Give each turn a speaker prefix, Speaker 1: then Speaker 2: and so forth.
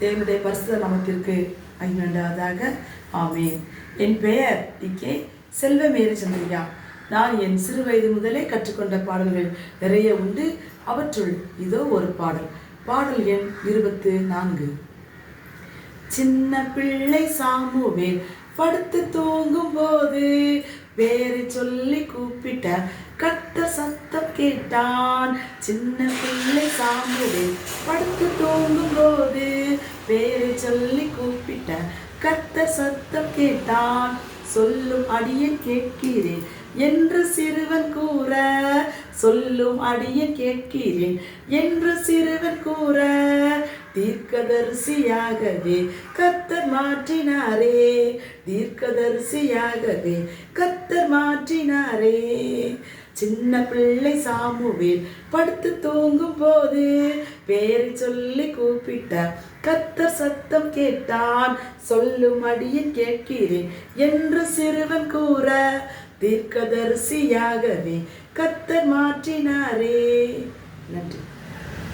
Speaker 1: தேவனுடைய பரிசுத்த நாமத்திற்கு மகிமையுண்டாவதாக. ஆமென். என் பெயர் டி.கே. செல்வமேரி சந்திரியா. நான் என் சிறு வயது முதலே கற்றுக்கொண்ட பாடல்கள் நிறைய உண்டு. அவற்றுள் இதோ ஒரு பாடல். பாடல் எண் 24. சின்ன பிள்ளை சாமுவேல் படுத்து தூங்கும் போது பேரை சொல்லி கூப்பிட்ட கர்த்தர் சத்தம் கேட்டான். சின்ன பிள்ளை சாமுவேல் படுத்து தூங்கும் போது பேரை சொல்லி கூப்பிட்ட கர்த்தர் சத்தம் கேட்டான். சொல்லும் அடியேன் கேட்கிறேன் என்று சிறுவன் கூற, சொல்லும் அடியேன் கேட்கிறேன் என்று சிறுவன் கூற, தீர்க்கதரிசியாகவே கர்த்தர் மாற்றினாரே, தீர்க்கதரிசியாகவே கர்த்தர் மாற்றினாரே. சின்ன பிள்ளை சாமுவேல் படுத்து தூங்கும் போது பேரை சொல்லி கூப்பிட்ட கர்த்தர் சத்தம் கேட்டான். சொல்லும் அடியேன் கேட்கிறேன் என்று சிறுவன் கூற, தீர்க்கதரிசியாகவே கர்த்தர் மாற்றினாரே. நன்றி.